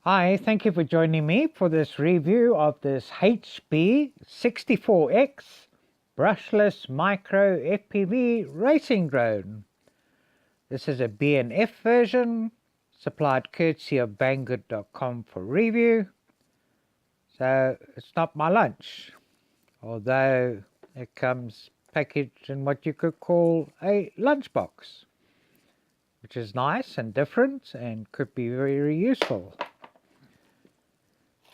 Hi, thank you for joining me for this review of this HB64X Brushless Micro FPV Racing drone. This is a B&F version, supplied courtesy of Banggood.com for review. So it's not my lunch, although it comes packaged in what you could call a lunchbox, which is nice and different and could be very useful.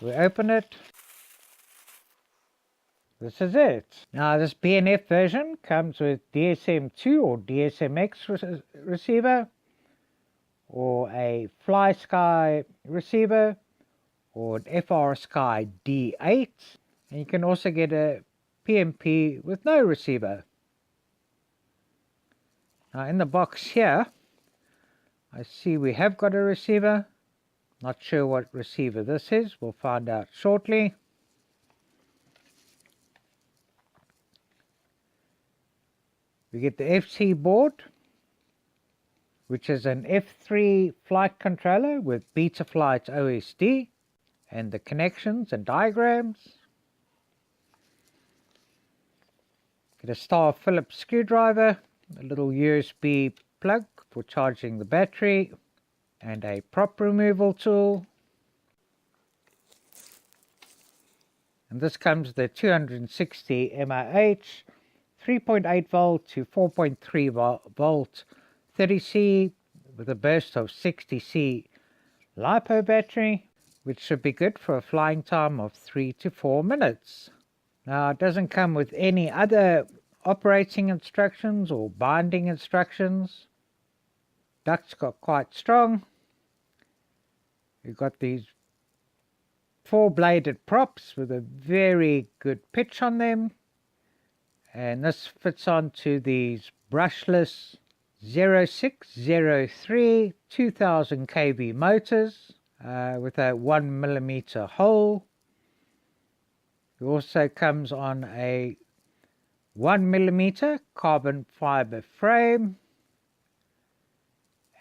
We open it. This is it. Now this B&F version comes with DSM-2 or DSM-X receiver, or a Flysky receiver, or an Frsky D8, and you can also get a PMP with no receiver. Now in the box here, I see we have got a receiver. Not sure what receiver this is, we'll find out shortly. We get the FC board, which is an F3 flight controller with Betaflight OSD, and the connections and diagrams. Get a star Phillips screwdriver, a little USB plug for charging the battery, and a prop removal tool. And this comes with the 260 mAh 3.8 volt to 4.3 volt 30C with a burst of 60C LiPo battery, which should be good for a flying time of 3 to 4 minutes. Now it doesn't come with any other operating instructions or binding instructions. Ducts got quite strong. We've got these 4-bladed props with a very good pitch on them, and this fits onto these brushless 0603 2000 kV motors with a 1mm hole. It also comes on a 1mm carbon fiber frame,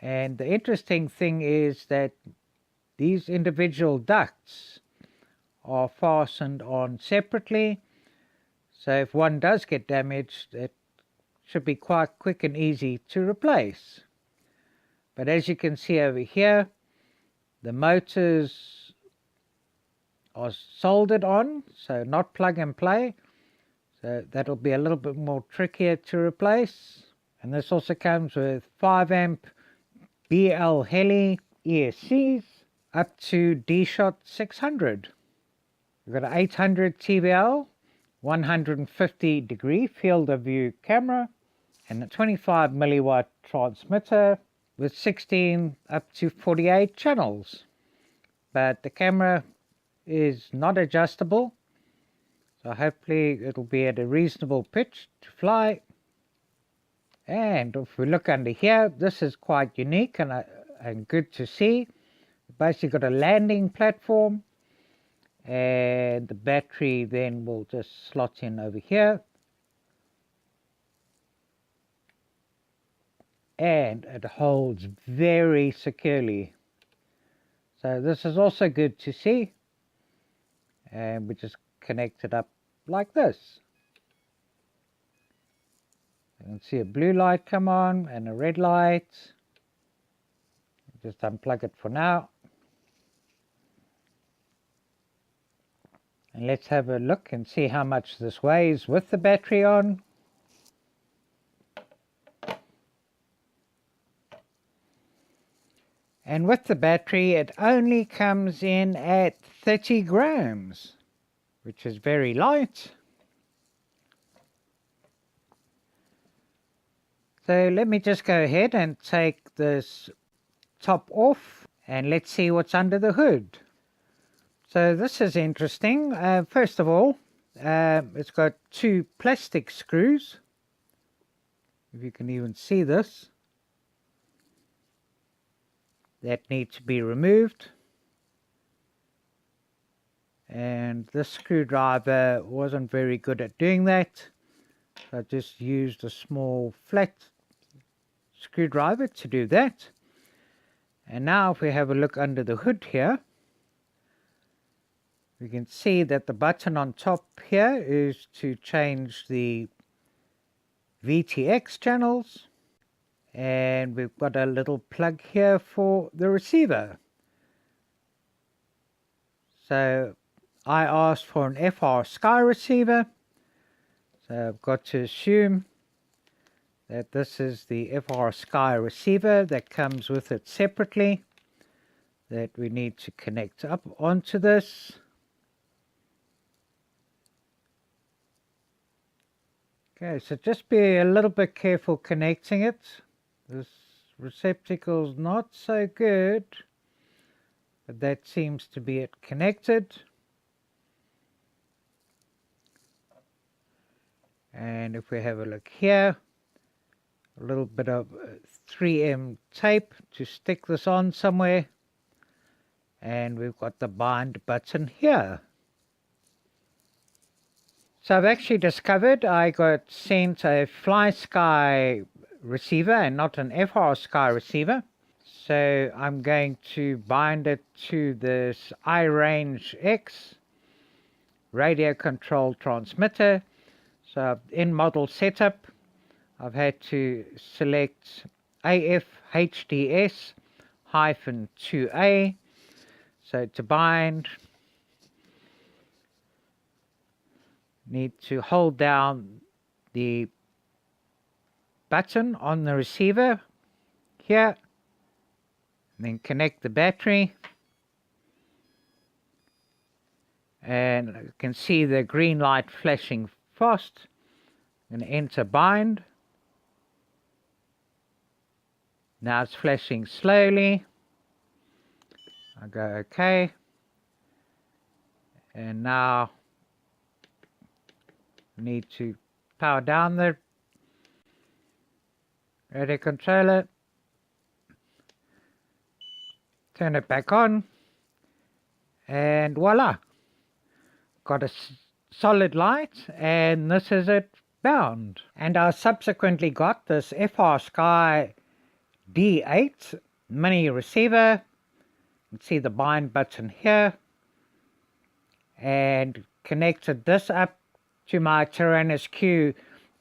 and the interesting thing is that these individual ducts are fastened on separately, so if one does get damaged, it should be quite quick and easy to replace. But as you can see over here, the motors are soldered on, so not plug and play, so that'll be a little bit more trickier to replace. And this also comes with 5 amp BL Heli ESCs up to D-Shot 600. We've got an 800 TBL, 150 degree field of view camera, and a 25 milliwatt transmitter with 16 up to 48 channels. But the camera is not adjustable, so hopefully it'll be at a reasonable pitch to fly. And if we look under here, this is quite unique and good to see. Basically got a landing platform, and the battery then will just slot in over here, and it holds very securely. So this is also good to see, and we just connect it up like this. You can see a blue light come on and a red light. Just unplug it for now. And let's have a look and see how much this weighs with the battery on. And with the battery, it only comes in at 30 grams, which is very light. So let me just go ahead and take this top off, and let's see what's under the hood. So this is interesting. First of all, it's got 2 plastic screws, if you can even see this, that need to be removed. And this screwdriver wasn't very good at doing that, so I just used a small flat screwdriver to do that. And now if we have a look under the hood here, We can see that the button on top here is to change the VTX channels, and we've got a little plug here for the receiver. So I asked for an Frsky receiver, so I've got to assume that this is the Frsky receiver that comes with it separately, that we need to connect up onto this. Okay, so just be a little bit careful connecting it. This receptacle's not so good, but that seems to be it connected. And if we have a look here, a little bit of 3M tape to stick this on somewhere, and we've got the bind button here. So I've actually discovered I got sent a Flysky receiver and not an Frsky receiver. So I'm going to bind it to this iRange X radio control transmitter. So in model setup, I've had to select AF HDS-2A. So to bind, need to hold down the button on the receiver here, and then connect the battery, and you can see the green light flashing fast. I'm going to enter bind. Now it's flashing slowly. I go OK, and now need to power down the radio controller, turn it back on, and voila, got a solid light, and this is it bound. And I subsequently got this Frsky D8 mini receiver. You can see the bind button here, and connected this up to my Frsky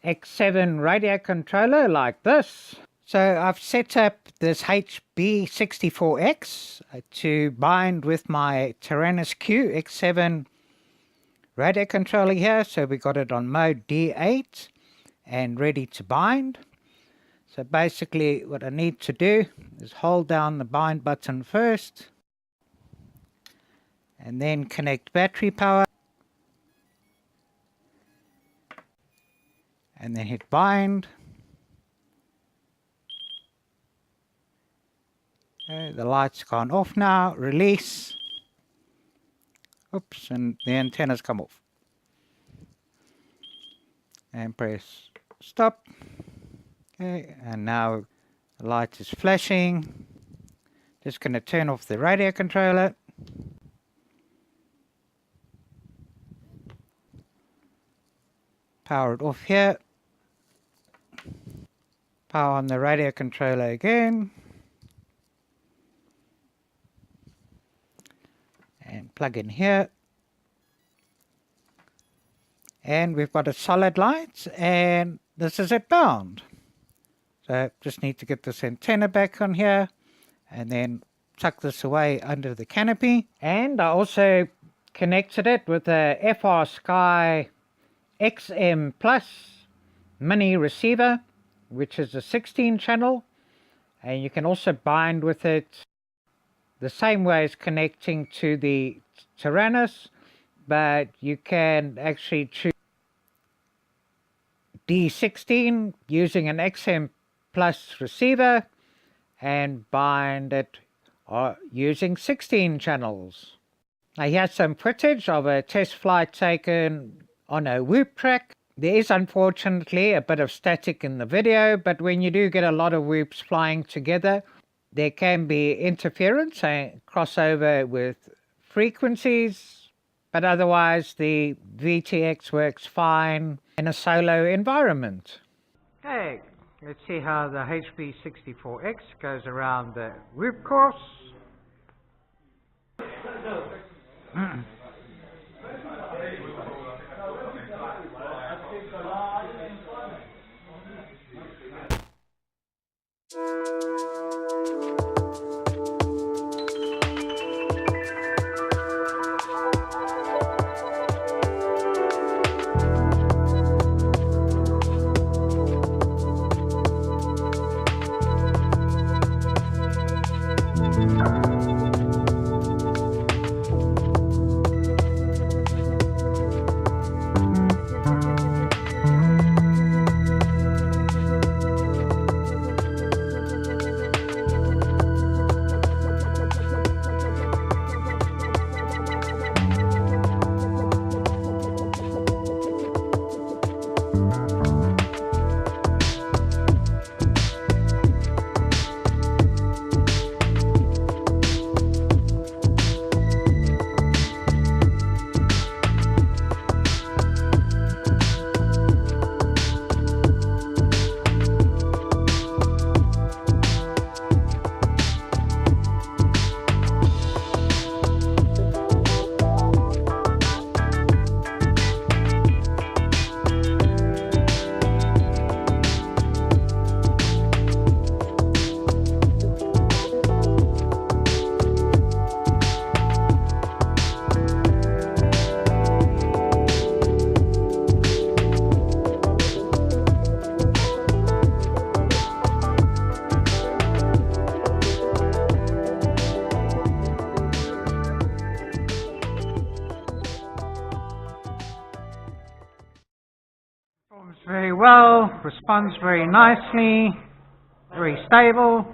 X7 radio controller like this. So I've set up this HB64X to bind with my Frsky X7 radio controller here. So we got it on mode D8 and ready to bind. So basically what I need to do is hold down the bind button first, and then connect battery power, and then hit bind. Okay, the light's gone off now. Release. Oops, and the antenna's come off. And press stop. Okay, and now the light is flashing. Just going to turn off the radio controller. Power it off here. Power on the radio controller again. And plug in here. And we've got a solid light, and this is it bound. So just need to get this antenna back on here, and then tuck this away under the canopy. And I also connected it with a Frsky XM Plus mini receiver, which is a 16 channel, and you can also bind with it the same way as connecting to the Tyrannus, but you can actually choose D16 using an XM Plus receiver and bind it using 16 channels. Now here's some footage of a test flight taken on a whoop track. There is unfortunately a bit of static in the video, but when you do get a lot of whoops flying together, there can be interference and crossover with frequencies, but otherwise the VTX works fine in a solo environment. Okay, let's see how the HB64X goes around the whoop course. Performs very well, responds very nicely, very stable.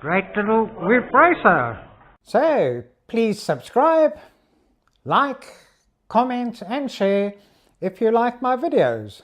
Great little whip racer. So please subscribe, like, comment and share if you like my videos.